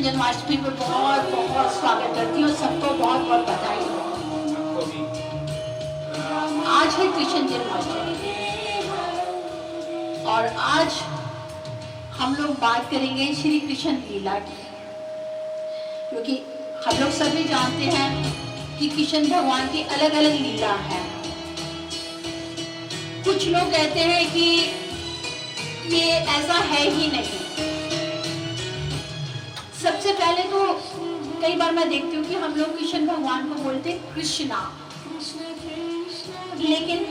जन्माष्टमी पर बहुत बहुत स्वागत करती हूँ, सबको बहुत बहुत बधाई। आज है कृष्ण जन्माष्टमी और आज हम लोग बात करेंगे श्री कृष्ण लीला की, क्योंकि हम लोग सभी जानते हैं कि कृष्ण भगवान की अलग अलग लीला है। कुछ लोग कहते हैं कि ये ऐसा है ही नहीं। सबसे पहले तो कई बार मैं देखती हूँ कि हम लोग कृष्ण भगवान को बोलते हैं कृष्णा, लेकिन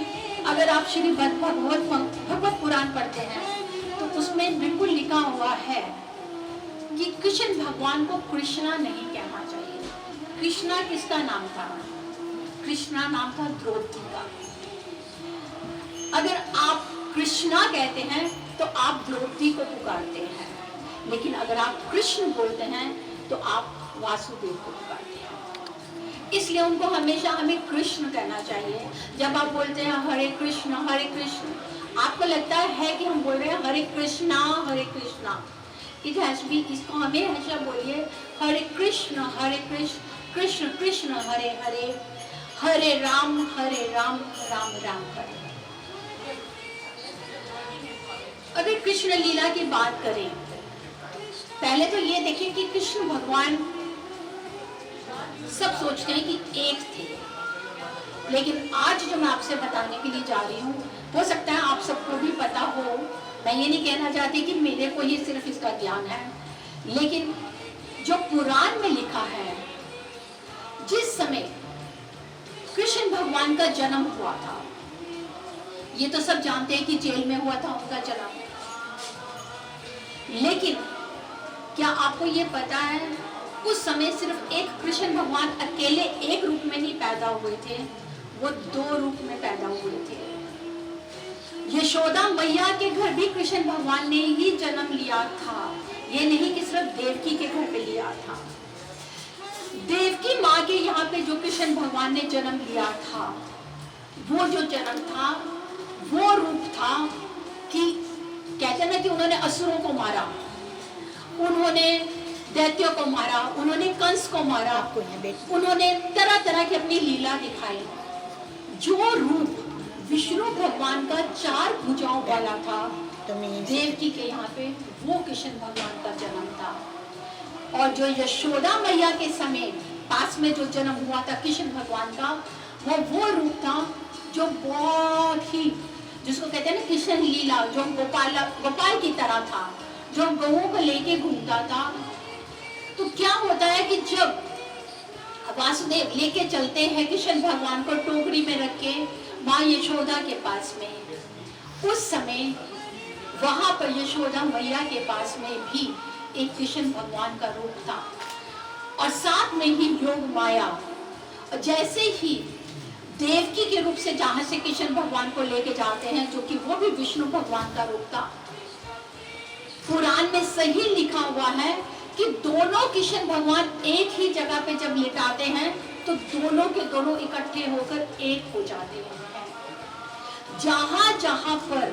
अगर आप श्री भगवत पुराण पढ़ते हैं तो उसमें बिल्कुल लिखा हुआ है कि कृष्ण भगवान को कृष्णा नहीं कहना चाहिए। कृष्णा किसका नाम था? कृष्णा नाम था द्रौपदी का। अगर आप कृष्णा कहते हैं तो आप द्रौपदी को पुकारते हैं, लेकिन अगर आप कृष्ण बोलते हैं तो आप वासुदेव को पुकारते हैं। इसलिए उनको हमेशा हमें कृष्ण कहना चाहिए। जब आप बोलते हैं हरे कृष्ण, आपको लगता है कि हम बोल रहे हैं हरे कृष्णा। इट हैज बी, इसको हमें हमेशा बोलिए हरे कृष्ण कृष्ण कृष्ण हरे हरे, हरे राम राम राम हरे। अगर कृष्ण लीला की बात करें, पहले तो ये देखें कि कृष्ण भगवान सब सोचते हैं कि एक थे, लेकिन आज जो मैं आपसे बताने के लिए जा रही हूँ, हो सकता है आप सबको भी पता हो। मैं ये नहीं कहना चाहती कि मेरे को ही सिर्फ इसका ज्ञान है, लेकिन जो पुराण में लिखा है, जिस समय कृष्ण भगवान का जन्म हुआ था, ये तो सब जानते हैं कि जेल में हुआ था उनका जन्म, लेकिन क्या आपको ये पता है उस समय सिर्फ एक कृष्ण भगवान अकेले एक रूप में नहीं पैदा हुए थे, वो दो रूप में पैदा हुए थे। यशोदा मैया के घर भी कृष्ण भगवान ने ही जन्म लिया था, ये नहीं कि सिर्फ देवकी के घर पे लिया था। देवकी माँ के यहाँ पे जो कृष्ण भगवान ने जन्म लिया था, वो जो जन्म था वो रूप था कि कहते ना कि उन्होंने असुरों को मारा, उन्होंने दैत्यों को मारा, उन्होंने कंस को मारा, उन्होंने तरह तरह की अपनी लीला दिखाई। जो रूप विष्णु भगवान का 4 भुजाओं वाला था देवकी के यहाँ पे, वो कृष्ण भगवान का जन्म था। और जो यशोदा मैया के समय पास में जो जन्म हुआ था कृष्ण भगवान का, वो रूप था जो बहुत ही, जिसको कहते हैं ना कृष्ण लीला, जो गोपाल की तरह था, जो गौओं को लेके घूमता था। तो क्या होता है कि जब वासुदेव लेके चलते हैं कृष्ण भगवान को टोकरी में रख के माँ यशोदा के पास में, उस समय वहां पर यशोदा मैया के पास में भी एक कृष्ण भगवान का रूप था, और साथ में ही योग माया। जैसे ही देवकी के रूप से जहां से कृष्ण भगवान को लेके जाते हैं, जो कि वो भी विष्णु भगवान का रूप था, पुराण में सही लिखा हुआ है कि दोनों कृष्ण भगवान एक ही जगह पे जब लेटाते हैं तो दोनों के दोनों इकट्ठे होकर एक हो जाते हैं। जहां जहां पर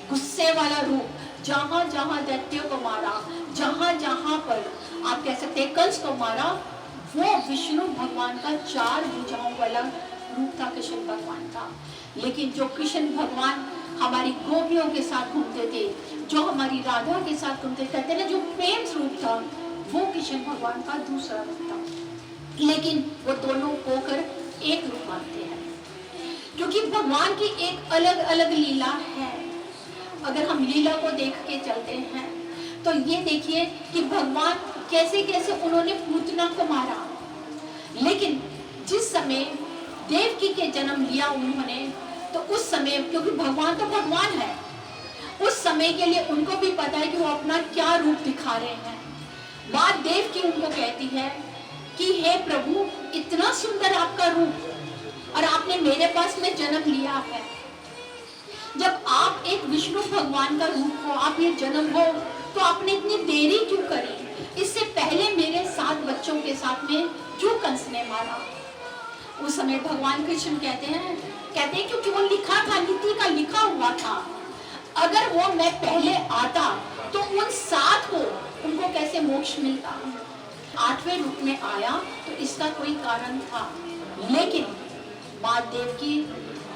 गुस्से वाला रूप, जहां जहां दैत्यों को मारा, जहां जहां पर आप कह सकते हैं कंस को मारा, वो विष्णु भगवान का 4 भुजाओं वाला रूप था कृष्ण भगवान का। लेकिन जो कृष्ण भगवान हमारी गोपियों के साथ घूमते थे, जो हमारी राधा के साथ घूमते, कहते ना जो प्रेम रूप था, वो कृष्ण भगवान का दूसरा रूप था। लेकिन वो दोनों होकर एक रूप मानते हैं, क्योंकि भगवान की एक अलग अलग लीला है। अगर हम लीला को देख के चलते हैं तो ये देखिए कि भगवान कैसे कैसे उन्होंने पूतना को मारा, लेकिन जिस समय देवकी के जन्म लिया उन्होंने, तो उस समय, क्योंकि भगवान तो भगवान है, उस समय के लिए उनको भी पता है कि वो अपना क्या रूप दिखा रहे हैं। माँ देवकी उनको कहती है कि हे प्रभु, इतना सुंदर आपका रूप और आपने मेरे पास में जन्म लिया है। जब आप एक विष्णु भगवान का रूप हो, आप ये जन्म हो, तो आपने इतनी देरी क्यों करी? इससे पहले मेरे 7 बच्चों के साथ में क्यों कंस ने मारा? उस समय भगवान कृष्ण कहते हैं क्योंकि वो लिखा था, नीति का लिखा हुआ था। अगर वो मैं पहले आता तो उन 7 को उनको कैसे मोक्ष मिलता? 8वें रूप में आया तो इसका कोई कारण था। लेकिन बात देवकी,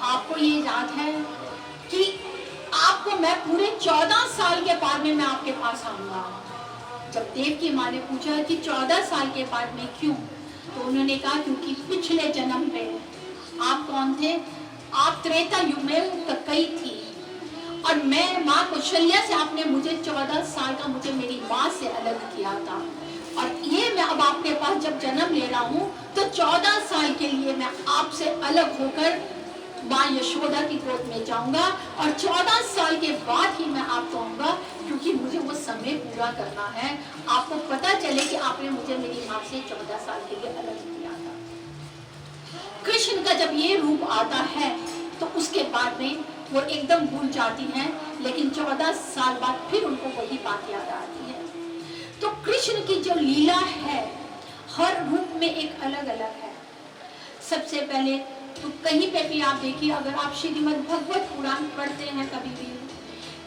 आपको ये याद है कि आपको मैं पूरे 14 साल के बाद में मैं आपके पास आऊंगा। जब देवकी माँ ने पूछा कि 14 साल के बाद में क्यों, तो उन्होंने कहा क्योंकि पिछले जन्म में आप कौन थे? आप त्रेता युग में कई थी और मैं माँ कौशल्या से आपने मुझे 14 साल का मुझे मेरी माँ से अलग किया था, और ये मैं अब आपके पास जब जन्म ले रहा हूँ तो 14 साल के लिए मैं आपसे अलग होकर माँ यशोदा की गोद में जाऊंगा और 14 साल के बाद ही मैं आपको आऊंगा, क्योंकि मुझे वो समय पूरा करना है। आपको पता चले कि आपने मुझे मेरी माँ से 14 साल के लिए अलग किया था। कृष्ण का जब ये रूप आता है तो उसके बाद में वो एकदम भूल जाती हैं, लेकिन 14 साल बाद फिर उनको वही बात याद आती है। तो कृष्ण की जो लीला है हर रूप में एक अलग अलग है। सबसे पहले तो कहीं पे भी आप देखिए, अगर आप श्रीमद् भगवत पुराण पढ़ते हैं कभी भी,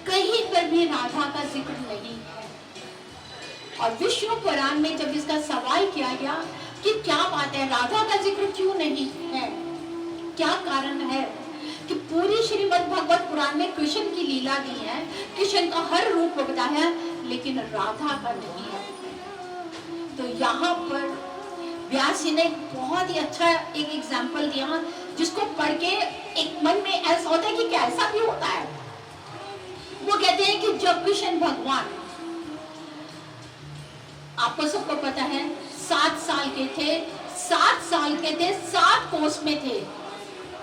कहीं पर भी राधा का जिक्र नहीं है। और विष्णु पुराण में जब इसका सवाल किया गया कि क्या बात है, राधा का जिक्र क्यों नहीं है, क्या कारण है, कि पूरी श्रीमद् भगवत पुराण में कृष्ण की लीला दी है, कृष्ण का हर रूप बताया, लेकिन राधा का नहीं है। तो यहाँ पर व्यास जी ने बहुत ही अच्छा एक एग्जाम्पल दिया, जिसको पढ़ के एक मन में ऐसा होता है कि क्या ऐसा भी होता है। वो कहते हैं कि जब कृष्ण भगवान, आपको सबको पता है, 7 साल के थे, 7 साल के थे, 7 कोस में थे,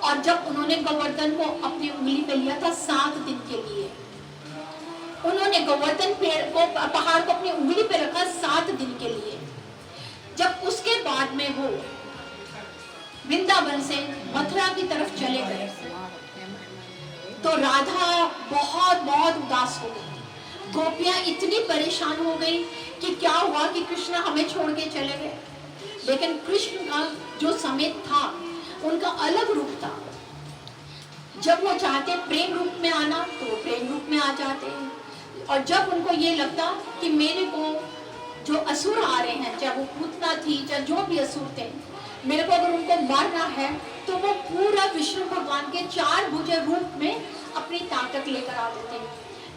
और जब उन्होंने गोवर्धन को अपनी उंगली पे लिया था 7 दिन के लिए, उन्होंने गोवर्धन पेड़ को, पहाड़ को अपनी उंगली पे रखा 7 दिन के लिए। जब उसके बाद में वो वृंदावन से मथुरा की तरफ चले गए तो राधा बहुत बहुत उदास हो गई। गोपियां इतनी परेशान हो गई कि क्या हुआ कि कृष्ण हमें छोड़ के चले गए। लेकिन कृष्ण का जो समय था उनका अलग रूप था। जब वो चाहते प्रेम रूप में आना तो वो प्रेम रूप में आ जाते हैं, और जब उनको ये लगता कि मेरे को जो असुर आ रहे हैं, चाहे वो पूतना थी चाहे जो भी असुर थे, मेरे को अगर उनको मारना है तो वो पूरा विष्णु भगवान के 4 भुजा रूप में अपनी ताकत लेकर आते थे।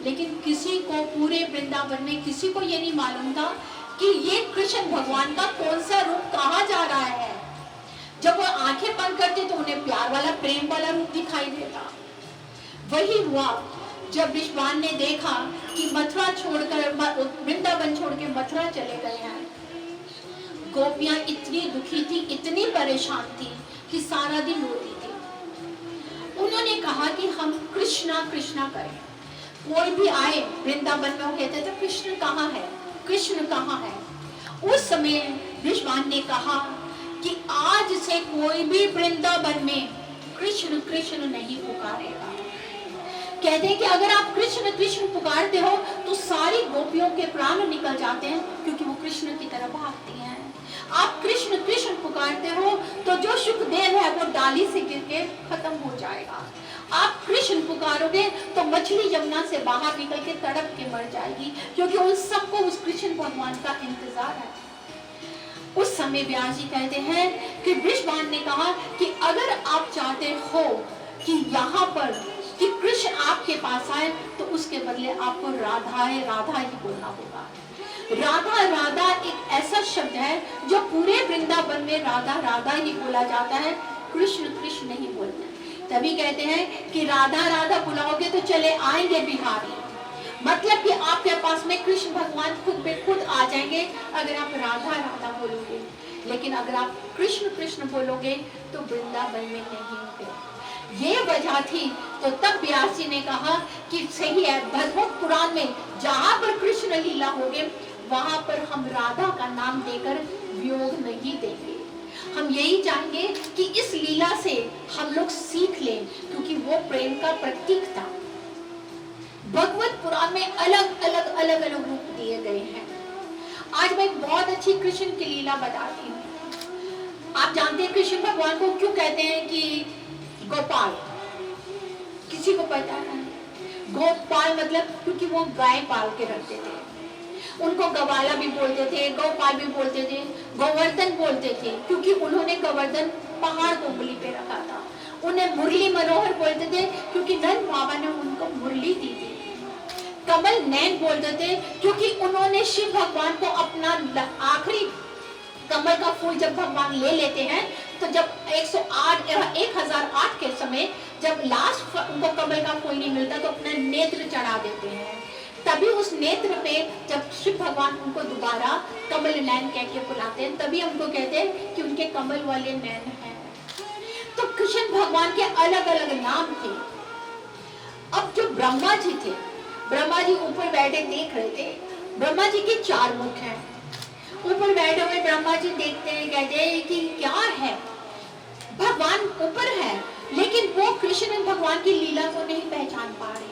लेकिन किसी को पूरे वृंदावन में किसी को ये नहीं मालूम था कि ये कृष्ण भगवान का कौन सा रूप कहाँ जा रहा है। जब वो आंखें बंद करते तो उन्हें प्यार वाला प्रेम वाला रूप दिखाई देता। वही हुआ जब विश्वान ने देखा कि मथुरा छोड़कर, वृंदावन छोड़ के मथुरा चले गए हैं। गोपियां इतनी दुखी थी, इतनी परेशान थी कि सारा दिन रोती थी। उन्होंने कहा कि हम कृष्णा कृष्णा करें। कोई भी आए वृंदावन में वो कहते थे कृष्ण कहाँ है, कृष्ण कहाँ है। उस समय विश्वान ने कहा कि आज से कोई भी वृंदावन में कृष्ण कृष्ण नहीं पुकारेगा। कहते हैं कि अगर आप कृष्ण कृष्ण पुकारते हो तो सारी गोपियों के प्राण निकल जाते हैं, क्योंकि वो कृष्ण की तरफ भागती हैं। आप कृष्ण कृष्ण पुकारते हो तो जो सुखदेव है वो डाली से गिर के खत्म हो जाएगा। आप कृष्ण पुकारोगे तो मछली यमुना से बाहर निकल के तड़प के मर जाएगी, क्योंकि उन सबको उस कृष्ण भगवान का इंतजार है। उस समय व्यास जी कहते हैं कि विश्वान ने कहा कि अगर आप चाहते हो कि यहाँ पर कि कृष्ण आपके पास आए तो उसके बदले आपको राधा है राधा ही बोलना होगा। राधा राधा एक ऐसा शब्द है जो पूरे वृंदावन में राधा राधा ही बोला जाता है, कृष्ण कृष्ण नहीं बोलते। तभी कहते हैं कि राधा राधा बुलाओगे तो चले आएंगे बिहारी, मतलब कि आपके पास में कृष्ण भगवान खुद पे खुद आ जाएंगे अगर आप राधा राधा बोलोगे, लेकिन अगर आप कृष्ण कृष्ण बोलोगे तो वृंदावन में नहीं होंगे। ये वजह थी। तो तब व्यास जी ने कहा कि सही है, भगवत पुराण में जहां पर कृष्ण लीला होगे वहां पर हम राधा का नाम देकर वियोग नहीं देंगे। हम यही चाहेंगे कि इस लीला से हम लोग सीख लें, क्योंकि वो प्रेम का प्रतीक था। भगवत पुराण में अलग अलग अलग अलग रूप दिए गए हैं। आज मैं एक बहुत अच्छी कृष्ण की लीला बताती हूँ। आप जानते हैं कृष्ण भगवान को क्यों कहते हैं कि गोपाल? किसी को पता है? गोपाल मतलब क्योंकि वो गाय पाल के रखते थे। उनको गवाला भी बोलते थे, गोपाल भी बोलते थे, गोवर्धन बोलते थे, क्योंकि उन्होंने गोवर्धन पहाड़ को उंगली पे रखा था। उन्हें मुरली मनोहर बोलते थे क्योंकि नंद बाबा ने उनको मुरली दी थी। कमल नैन बोलते थे क्योंकि उन्होंने शिव भगवान को अपना आखिरी कमल का फूल जब भगवान ले लेते हैं, तो जब 1008 के समय जब लास्ट उनको कमल का फूल नहीं मिलता तो अपना नेत्र चढ़ा देते हैं। तभी उस नेत्र पे जब शिव भगवान उनको दोबारा कमल नैन कह के बुलाते हैं, तभी हमको कहते हैं कि उनके कमल वाले नैन हैं। तो कृष्ण भगवान के अलग अलग नाम थे। अब जो ब्रह्मा जी थे, ब्रह्मा जी ऊपर बैठे देख रहे थे। ब्रह्मा जी के 4 मुख हैं। ऊपर बैठे हुए ब्रह्मा जी देखते हैं, कहते हैं कि क्या है, भगवान ऊपर है, लेकिन वो कृष्ण भगवान की लीला को नहीं पहचान पा रहे।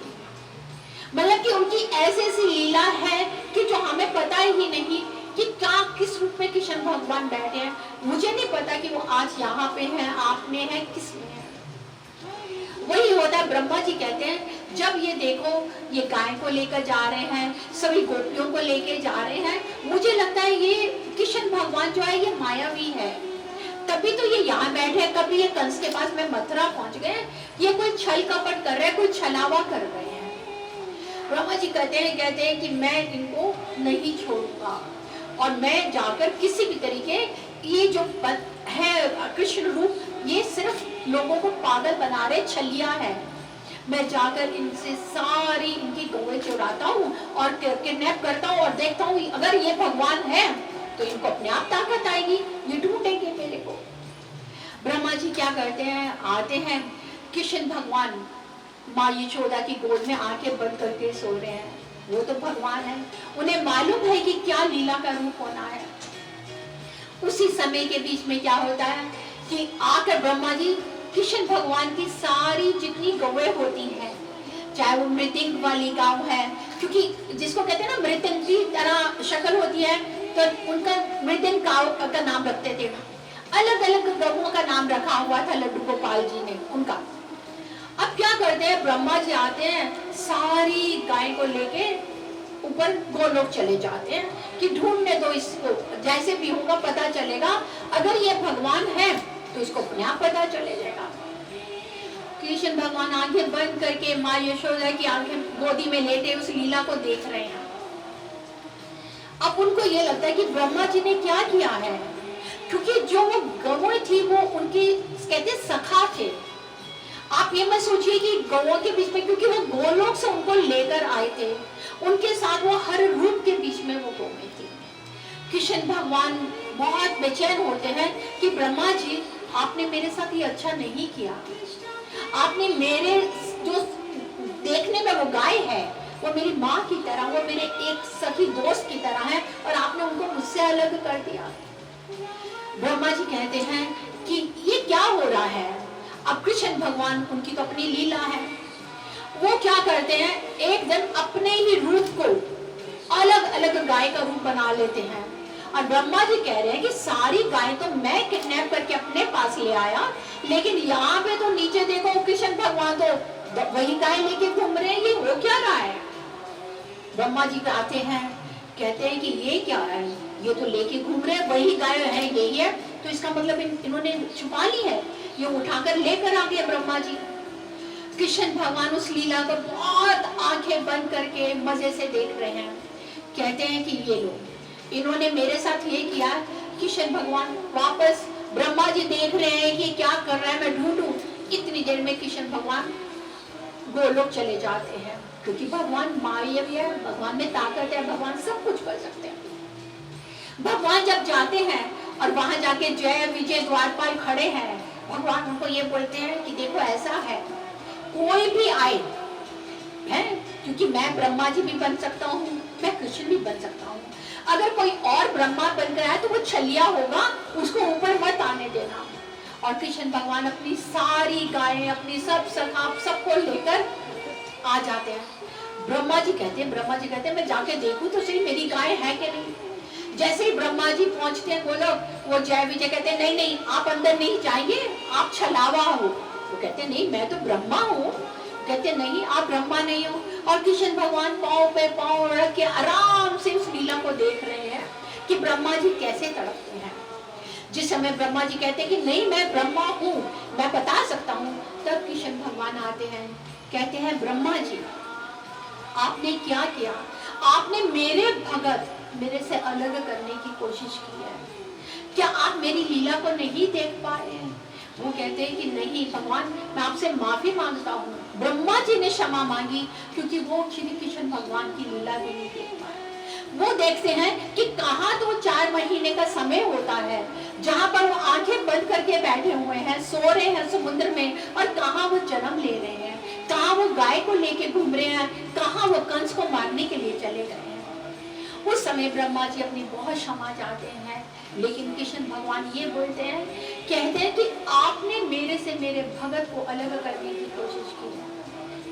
मतलब कि उनकी ऐसी ऐसी लीला है कि जो हमें पता ही नहीं कि क्या किस रूप में कृष्ण भगवान बैठे हैं। मुझे नहीं पता कि वो आज यहाँ पे हैं, आप में है, किस में है। वही होता है। ब्रह्मा जी कहते हैं जब ये देखो ये गाय को लेकर जा रहे हैं, सभी गोपियों को लेकर जा रहे हैं, मुझे लगता है ये कृष्ण भगवान जो है ये मायावी है, तभी तो ये यहाँ बैठे हैं। कभी ये कंस के पास में मथुरा पहुंच गए, ये कोई छल कपट कर रहे हैं, कोई छलावा कर रहे हैं। ब्रह्मा जी कहते हैं कि मैं इनको नहीं छोड़ूंगा और मैं जाकर किसी भी तरीके ये जो है कृष्ण रूप, ये सिर्फ लोगों को पागल बना रहे छलिया है। मैं जाकर इनसे सारी इनकी गौएं चुराता हूँ और किडनैप करता हूँ और देखता हूँ अगर ये भगवान है तो इनको अपने आप ताकत आएगी, ये ढूंढेंगे मेरे को। ब्रह्मा जी क्या करते हैं, आते हैं, कृष्ण भगवान माँ यशोदा की गोद में आंखें बंद करके सो रहे हैं। वो तो भगवान है, उन्हें मालूम है कि क्या लीला का रूप होना है। उसी समय के बीच में क्या होता है कि आकर ब्रह्मा जी कृष्ण भगवान की सारी जितनी गौएं होती हैं, चाहे वो मृतिंग वाली गांव है, क्योंकि जिसको कहते हैं ना मृतिंग की तरह शक्ल होती है, तो उनका मृतिंग गांव का नाम रखते थे। अलग अलग गौओं का नाम रखा हुआ था लड्डू गोपाल जी ने उनका। अब क्या करते हैं, ब्रह्मा जी आते हैं, सारी गाय को लेके ऊपर गोलोक चले जाते हैं कि ढूंढने दो इसको, जैसे भी होगा पता चलेगा, अगर ये भगवान है तो इसको अपने आप पता चले जाएगा। कृष्ण भगवान आंखें बंद करके माँ यशोदा की आंखें गोदी में लेटे उस लीला को देख रहे हैं। अब उनको ये लगता है कि ब्रह्मा जी ने क्या किया है, क्योंकि जो वो गौएं थी वो उनके कहते सखा थे। आप ये मत सोचिए कि गौओं के बीच में, क्योंकि वो गोलोक से उनको लेकर आए थे, उनके साथ वो हर रूप के बीच में वो गौएं थी। कृष्ण भगवान बहुत बेचैन होते हैं कि ब्रह्मा जी आपने मेरे साथ ये अच्छा नहीं किया, आपने मेरे जो देखने में वो गाय है वो मेरी माँ की तरह, वो मेरे एक सखी दोस्त की तरह है, और आपने उनको मुझसे अलग कर दिया। ब्रह्मा जी कहते हैं कि ये क्या हो रहा है। अब कृष्ण भगवान उनकी तो अपनी लीला है, वो क्या करते हैं, एक दिन अपने ही रूप को अलग अलग गाय का रूप बना लेते हैं। और ब्रह्मा जी कह रहे हैं कि सारी गाय तो मैं किडनैप करके अपने पास ले आया, लेकिन यहाँ पे तो नीचे देखो कृष्ण भगवान तो वही गाय लेके घूम रहे हैं, ये हो क्या रहा है। ब्रह्मा जी आते हैं, कहते हैं कि ये क्या है, ये तो लेके घूम रहे हैं, वही गाय है, यही है, तो इसका मतलब इन्होंने छुपा ली है। ये उठाकर लेकर आ गए ब्रह्मा जी। कृष्ण भगवान उस लीला को बहुत आंखें बंद करके मजे से देख रहे हैं। कहते हैं कि ये लो, इन्होंने मेरे साथ ये किया। कृष्ण भगवान वापस, ब्रह्मा जी देख रहे हैं कि क्या कर रहा है, मैं ढूंढूं। इतनी देर में कृष्ण भगवान गोलोक चले जाते हैं। क्योंकि भगवान माया भी है, भगवान में ताकत है, भगवान सब कुछ कर सकते हैं। भगवान जब जाते हैं और वहां जाके जय विजय द्वारपाल खड़े हैं, भगवान उनको ये बोलते हैं कि देखो ऐसा है, कोई भी आए है, क्योंकि मैं ब्रह्मा जी भी बन सकता हूँ, मैं कृष्ण भी बन सकता हूँ। अगर कोई और ब्रह्मा बनकर आए तो वो छलिया होगा, उसको ऊपर मत आने देना। और कृष्ण भगवान अपनी सारी गायें, अपनी सब सखा सबको लेकर आ जाते हैं। ब्रह्मा जी कहते हैं मैं जाके देखूं तो सही मेरी गाय है कि नहीं। जैसे ही ब्रह्मा जी पहुंचते हैं, वो जय विजय कहते हैं नहीं आप अंदर नहीं जाएंगे, आप छलावा हो। वो कहते हैं नहीं मैं तो ब्रह्मा हूँ। कहते नहीं आप ब्रह्मा नहीं हो। और कृष्ण भगवान पांव पे पांव रख के आराम से उस लीला को देख रहे हैं कि ब्रह्मा जी कैसे तड़पते हैं। जिस समय ब्रह्मा जी कहते हैं कि नहीं मैं ब्रह्मा हूँ, मैं बता सकता हूँ, तब कृष्ण भगवान आते हैं, कहते हैं ब्रह्मा जी आपने क्या किया, आपने मेरे भगत मेरे से अलग करने की कोशिश की है, क्या आप मेरी लीला को नहीं देख पा रहे हैं। वो कहते हैं कि नहीं भगवान मैं आपसे माफी मांगता हूँ। ब्रह्मा जी ने क्षमा मांगी क्योंकि वो श्री कृष्ण भगवान की लीला भी नहीं देख पाए। वो देखते हैं कि कहाँ तो 4 महीने का समय होता है जहाँ पर वो आंखें बंद करके बैठे हुए हैं, सो रहे हैं समुद्र में, और कहाँ वो जन्म ले रहे हैं, कहाँ वो गाय को लेके घूम रहे हैं, कहाँ वो कंस को मारने के लिए चले गए हैं। उस समय ब्रह्मा जी अपनी बहुत क्षमा चाहते हैं, लेकिन कृष्ण भगवान ये बोलते हैं, कहते हैं कि आपने मेरे से मेरे भगत को अलग करने की कोशिश की है।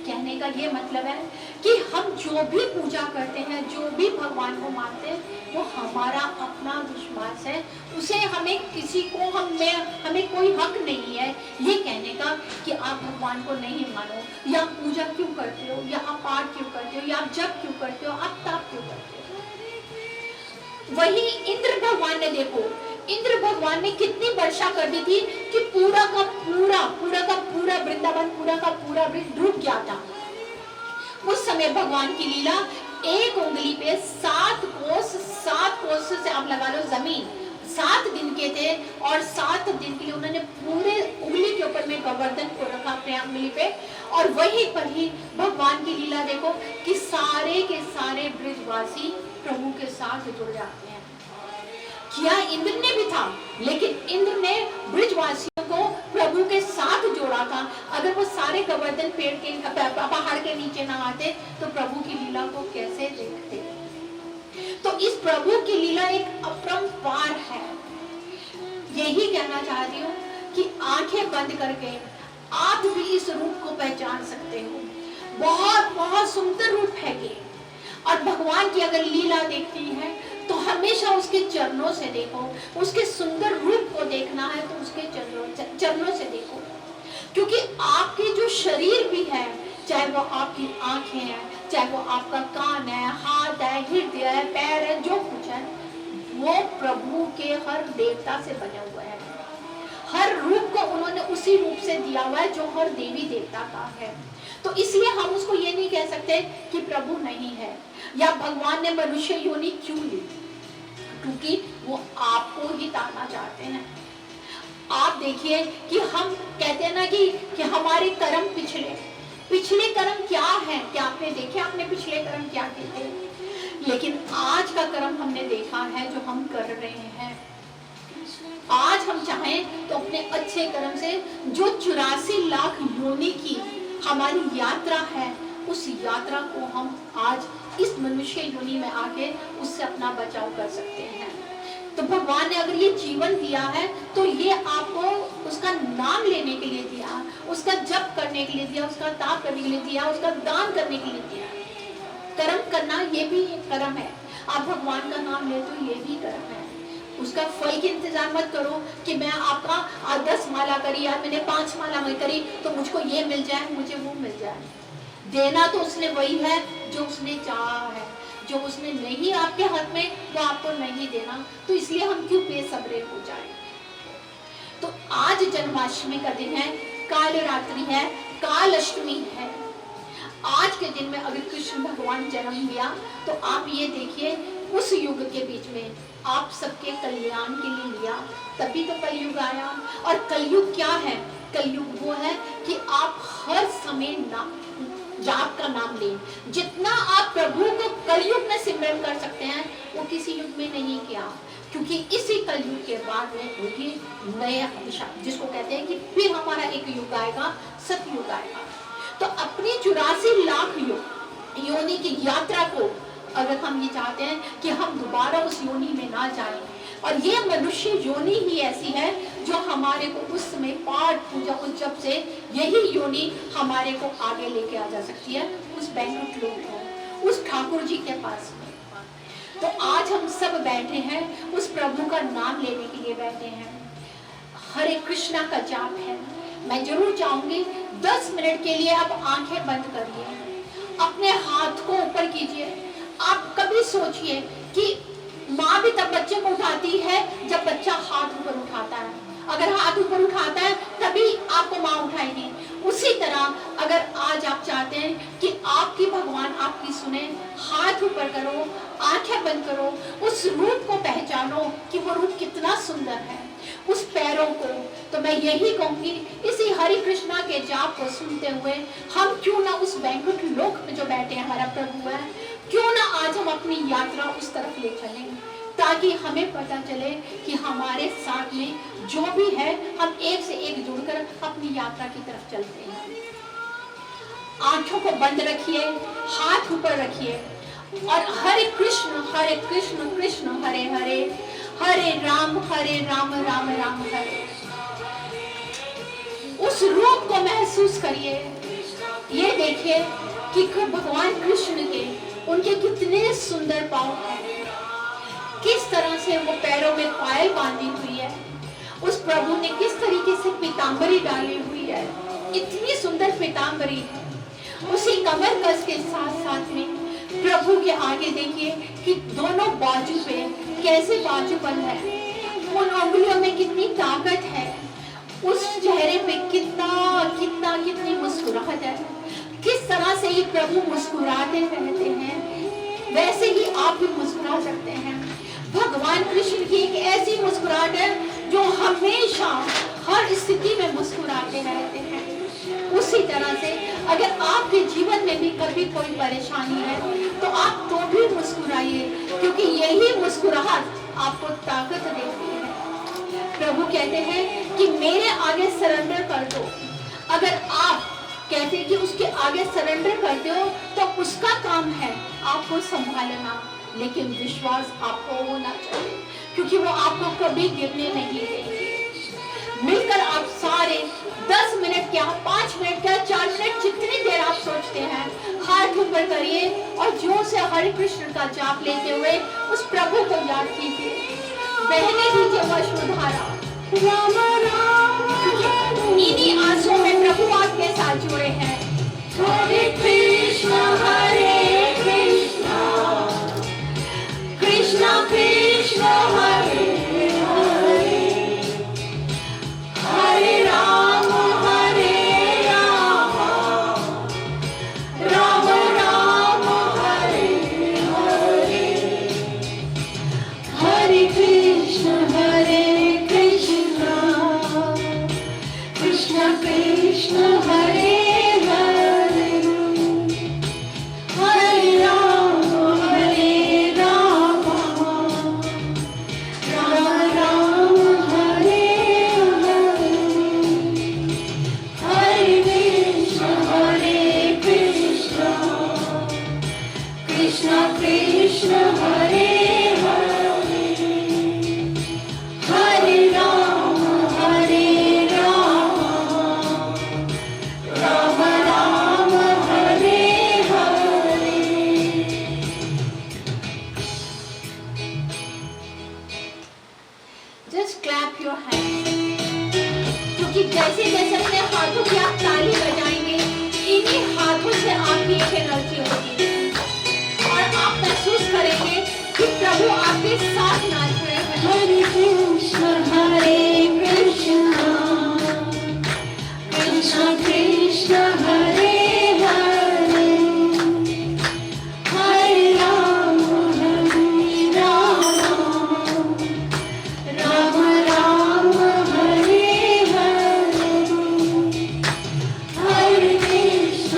कहने का ये मतलब है कि हम जो भी पूजा करते हैं, जो भी भगवान को मानते हैं, वो हमारा अपना विश्वास है, उसे हमें किसी को हमें कोई हक नहीं है ये कहने का कि आप भगवान को नहीं मानो, या आप पूजा क्यों करते हो, या आप पाठ क्यों करते हो, या आप जप क्यों करते हो, आप तप क्यों करते हो। वही इंद्र भगवान ने देखो, इंद्र भगवान ने कितनी वर्षा कर दी थी कि पूरा का पूरा वृंदावन पूरा का पूरा डूब गया था। उस समय भगवान की लीला, एक उंगली पे 7 कोस से आप लगा लो जमीन 7 दिन के थे, और 7 दिन के लिए उन्होंने पूरे उंगली के ऊपर में गोवर्धन को रखा अपने उंगली पे, और वहीं पर ही भगवान की लीला देखो कि सारे के सारे ब्रजवासी प्रभु के साथ जुड़ जाते हैं। किया इंद्र ने भी था, लेकिन इंद्र ने ब्रजवासियों को प्रभु के साथ जोड़ा था। अगर वो सारे गोवर्धन पेड़ के पहाड़ के नीचे ना आते तो प्रभु की लीला को कैसे देखते। तो इस प्रभु की लीला एक अपरंपार है। यही कहना चाहती हूँ कि आंखें बंद करके आप भी इस रूप को पहचान सकते हो। बहुत बहुत सुंदर रूप है ये, और भगवान की अगर लीला देखती है तो हमेशा उसके चरणों से देखो, उसके सुंदर रूप को देखना है तो उसके चरणों से देखो। क्योंकि आपके जो शरीर भी है, चाहे वो आपकी आंखें हैं, चाहे वो आपका कान है, हाथ है, हृदय है, पैर है, जो कुछ है, वो प्रभु के हर देवता से बने हुए हैं। हर रूप को उन्होंने उसी रूप से दिया हुआ है जो हर देवी देवता का है। तो इसलिए हम उसको ये नहीं कह सकते कि प्रभु नहीं है, या भगवान ने मनुष्य योनि क्यों ली, क्योंकि वो आपको ही ताना चाहते हैं। आप देखिए कि हम कहते हैं ना कि हमारे कर्म पिछले कर्म क्या है, क्या आपने देखे आपने पिछले कर्म क्या किए थे। लेकिन आज का कर्म हमने देखा है जो हम कर रहे हैं। आज हम चाहें तो अपने अच्छे कर्म से जो 84 लाख योनि की हमारी यात्रा है, उस यात्रा को हम आज इस मनुष्य योनि में आके उससे अपना बचाव कर सकते हैं। तो भगवान ने अगर ये जीवन दिया है तो ये आपको उसका नाम लेने के लिए दिया, उसका जप करने के लिए दिया, उसका ताप करने के लिए दिया, उसका दान करने के लिए दिया। कर्म करना ये भी एक कर्म है। आप भगवान का नाम लेते हो, ये भी कर्म है। उसका फल की इंतजार मत करो कि मैं आपका 10 माला करी या मैंने 5 माला में करी तो मुझको ये मिल जाए, मुझे वो मिल जाए। देना तो उसने वही है जो उसने चाहा है, जो उसने नहीं आपके हाथ में वो आपको नहीं देना। तो इसलिए हम क्यों बेसब्रे हो जाए। तो आज जन्माष्टमी का दिन है, काल रात्रि है, काल अष्टमी है। आज के दिन में अगर कृष्ण भगवान जन्म लिया तो आप ये देखिए उस युग के बीच में आप सबके कल्याण के लिए लिया, तभी तो कलयुग आया। और कलयुग क्या है? कलयुग वो है कि आप हर समय जाप का नाम लें। जितना आप प्रभु को कलयुग में सिमरन कर सकते हैं वो किसी युग में नहीं किया, क्योंकि इसी कलयुग के बाद में होगी नया दिशा, जिसको कहते हैं कि फिर हमारा एक युग आएगा, सतयुग आएगा। तो अपनी 84 लाख योनि की यात्रा को अगर हम ये चाहते हैं कि हम दोबारा उस योनि में ना जाएं, और ये मनुष्य योनि ही ऐसी है जो हमारे को उस समय पाठ पूजा उत्सव से यही योनि हमारे को आगे लेके आ जा सकती है उस बैंकुट लोक को, उस ठाकुर जी के पास में। तो आज हम सब बैठे हैं, उस प्रभु का नाम लेने के लिए बैठे हैं। हरे कृष्णा का जाप है। मैं जरूर चाहूंगी 10 मिनट के लिए आप आंखें बंद करिए, अपने हाथ को ऊपर कीजिए। आप कभी सोचिए कि माँ भी तब बच्चे को उठाती है जब बच्चा हाथ ऊपर उठाता है। अगर हाथ ऊपर उठाता है तभी आपको माँ उठाएगी। उसी तरह अगर आज आप चाहते हैं कि आपकी भगवान आपकी सुने, हाथ ऊपर करो, आंखें बंद करो, उस रूप को पहचानो कि वो रूप कितना सुंदर है, उस पैरों को। तो मैं यही कहूंगी, इसी हरि कृष्णा के जाप को सुनते हुए हम क्यों ना उस बैंकुट लोक में जो बैठे हैं हमारा प्रभु है, क्यों ना आज हम अपनी यात्रा उस तरफ ले चलें, ताकि हमें पता चले कि हमारे साथ में जो भी है हम एक से एक जुड़कर अपनी यात्रा की तरफ चलते हैं। आंखों को बंद रखिए, हाथ ऊपर रखिए और हरे कृष्ण कृष्ण हरे हरे, हरे राम राम राम हरे। उस रूप को महसूस करिए। ये देखिए कि भगवान कृष्ण के उनके कितने सुंदर पांव हैं, किस तरह से वो पैरों में पायल बांधी हुई है। उस प्रभु ने किस तरीके से पीतांबरी डाली हुई है, इतनी सुंदर पीतांबरी है। उसी कमर कस के साथ साथ में प्रभु के आगे देखिए कि दोनों बाजू पे कैसे बाजूबंद है, उन उंगलियों में कितनी ताकत है, उस चेहरे पे कितनी मुस्कुराहट है। किस तरह से ये प्रभु मुस्कुराते रहते हैं, वैसे ही आप भी मुस्कुरा सकते हैं। भगवान कृष्ण की एक ऐसी मुस्कुराहट है जो हमेशा हर स्थिति में मुस्कुराते रहते हैं। उसी तरह से अगर आपके जीवन में भी कभी कोई परेशानी है तो आप तो भी मुस्कुराइए, क्योंकि यही मुस्कुराहट आपको ताकत देती है। प्रभु कहते हैं कि मेरे आगे सरेंडर कर दो। अगर आप कहते हैं कि उसके आगे सरेंडर करते हो तो उसका काम है आपको संभालना, लेकिन विश्वास आपको होना चाहिए, क्योंकि वो आपको कभी गिरने नहीं देंगे। मिलकर आप सारे 10 मिनट क्या, 5 मिनट क्या, 4 मिनट, जितनी देर आप सोचते हैं, हाथ ऊपर करिए और जोर से हरे कृष्ण का जाप लेते हुए उस प्रभु को याद कीजिए। बहने दीजिए वशुधारा, इन्हीं आंसुओं में प्रभु आपके साथ जुड़े हैं। हरे कृष्ण कृष्ण कृष्ण हरे हरे, हरे राम राम राम हरे हरे, हरे कृष्ण कृष्ण कृष्ण हरे हरे, हरे राम राम राम हरे हरे, हरे कृष्ण कृष्ण कृष्ण हरे हरे, हरे Ram Ram Ram Hare Hare. Just clap your hands, क्योंकि जैसे जैसे अपने हाथों की आप ताली बजाएंगे, इन्हीं हाथों से आपकी एक एनर्जी होगी और आप महसूस करेंगे कि प्रभु आपके साथ नाच रहे हैं। हरे कृष्ण कृष्ण कृष्ण हरे हरे, हरे राम राम राम हरे हरे, हरे कृष्ण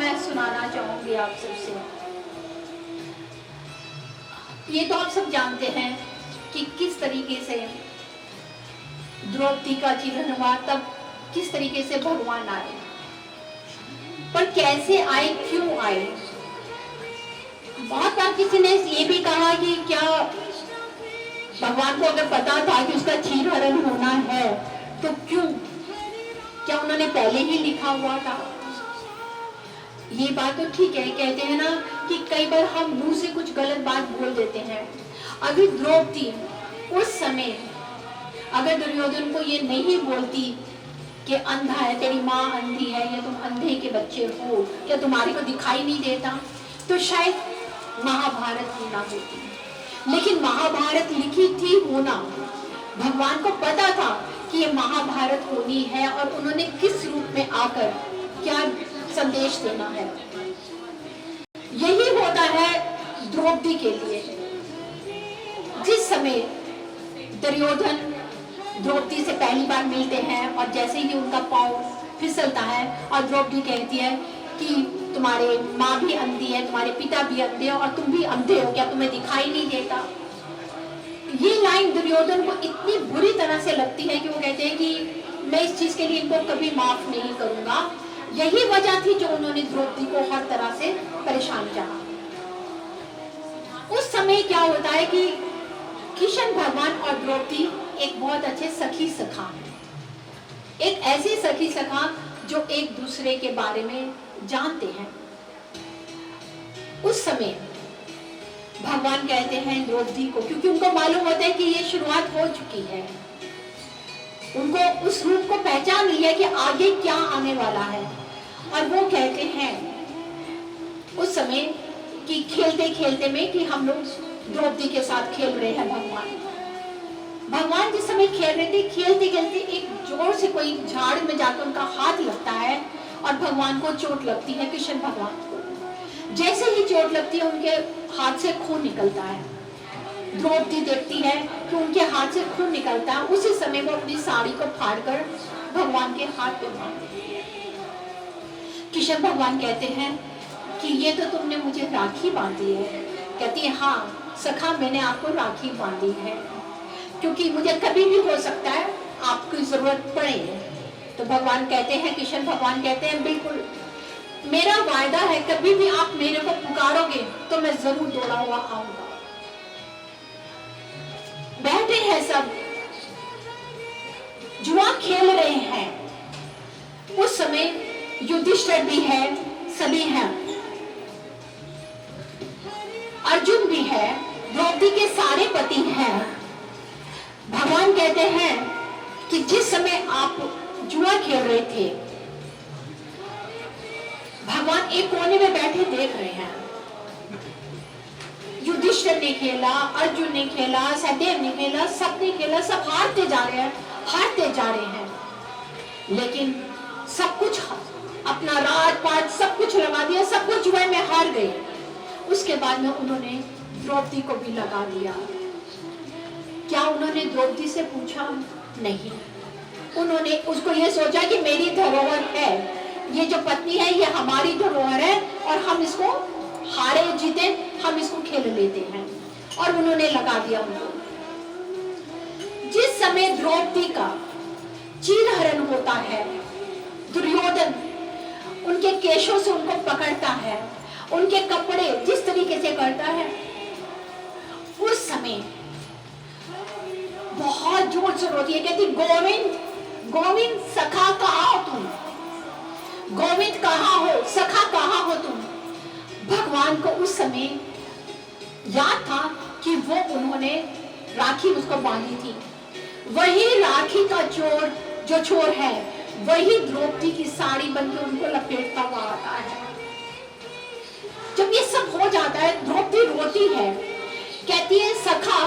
मैं सुनाना चाहूंगी आप सबसे। ये तो आप सब जानते हैं कि किस तरीके से द्रौपदी का चिरहरण हुआ, तब किस तरीके से भगवान आए, पर कैसे आए, क्यों आए। बहुत बार किसी ने ये भी कहा कि क्या भगवान को अगर पता था कि उसका चीरहरण होना है तो क्यों, क्या उन्होंने पहले ही लिखा हुआ था। ये बात तो ठीक है, कहते हैं ना कि कई बार हम मुंह से कुछ गलत बात बोल देते हैं। अभी द्रौपदी उस समय अगर दुर्योधन को ये नहीं बोलती कि अंधा है, तेरी माँ अंधी है, या तुम अंधे के बच्चे हो, या तुम्हारे को दिखाई नहीं देता, तो शायद महाभारत ही ना होती। लेकिन महाभारत लिखी थी होना, भगवान को पता था कि ये महाभारत होनी है और उन्होंने किस रूप में आकर क्या संदेश देना है। यही होता है द्रौपदी के लिए। जिस समय दुर्योधन द्रौपदी से पहली बार मिलते हैं और जैसे ही उनका पांव फिसलता है और द्रौपदी कहती है कि तुम्हारे माँ भी अंधी है, तुम्हारे पिता भी अंधे हो और तुम भी अंधे हो, क्या तुम्हें दिखाई नहीं देता। ये लाइन दुर्योधन को इतनी बुरी तरह से लगती है कि वो कहते हैं कि मैं इस चीज के लिए इनको कभी माफ नहीं करूंगा। यही वजह थी जो उन्होंने द्रौपदी को हर तरह से परेशान किया। उस समय क्या होता है कि कृष्ण भगवान और द्रौपदी एक बहुत अच्छे सखी सखा हैं, एक ऐसी सखी सखा जो एक दूसरे के बारे में जानते हैं। उस समय भगवान कहते हैं द्रौपदी को, क्योंकि उनको मालूम होता है कि ये शुरुआत हो चुकी है, उनको उस रूप को पहचान लिया कि आगे क्या आने वाला है, और वो कहते हैं उस समय कि खेलते खेलते में कि हम लोग द्रौपदी के साथ खेल रहे हैं। भगवान जिस समय खेल रहे थे, खेलते खेलते एक जोर से कोई झाड़ में जाकर उनका हाथ लगता है और भगवान को चोट लगती है, कृष्ण भगवान को। जैसे ही चोट लगती है उनके हाथ से खून निकलता है। द्रौपदी देखती है कि उनके हाथ से खून निकलता है, उसी समय वो अपनी साड़ी को फाड़कर भगवान के हाथ पे मार देती है। कृष्ण भगवान कहते हैं कि ये तो तुमने मुझे राखी बांधी है। कहती है हाँ सखा, मैंने आपको राखी बांधी है क्योंकि मुझे कभी भी हो सकता है आपकी जरूरत पड़े। तो भगवान कहते हैं, कृष्ण भगवान कहते हैं बिल्कुल, मेरा वायदा है कभी भी आप मेरे को पुकारोगे तो मैं जरूर दौड़ा हुआ आऊंगा। बैठे हैं सब, जुआ खेल रहे हैं। उस समय युधिष्ठिर भी है, सभी हैं, अर्जुन भी है, द्रौपदी के सारे पति हैं। भगवान कहते हैं कि जिस समय आप जुआ खेल रहे थे, भगवान एक कोने में बैठे देख रहे हैं। युधिष्ठिर ने खेला, अर्जुन ने खेला, सहदेव ने खेला, सबने खेला, सब हारते जा रहे हैं, हारते जा रहे हैं। लेकिन सब कुछ अपना राजपाट सब कुछ लगा दिया, सब कुछ जुए में हार गए। उसके बाद में उन्होंने द्रौपदी को भी लगा दिया। क्या उन्होंने द्रौपदी से पूछा? नहीं। उन्होंने उसको ये सोचा कि मेरी धरोहर है, ये जो पत्नी है ये हमारी धरोहर है और हम इसको हारे जीते हम इसको खेल लेते हैं, और उन्होंने लगा दिया उनको। जिस समय द्रौपदी का चीरहरण होता है, दुर्योधन उनके केशों से उनको पकड़ता है, उनके कपड़े जिस तरीके से करता है, उस समय बहुत जोर से रोती है, कहती गोविंद गोविंद सखा कहाँ हो तुम, गोविंद कहाँ हो, सखा कहाँ हो तुम। भगवान को उस समय याद था कि वो उन्होंने राखी उसको बांधी थी, वही राखी का चोर जो चोर है वही द्रौपदी की साड़ी बनकर उनको लपेटता हुआ आता है। जब ये सब हो जाता है, द्रौपदी रोती है, कहती है सखा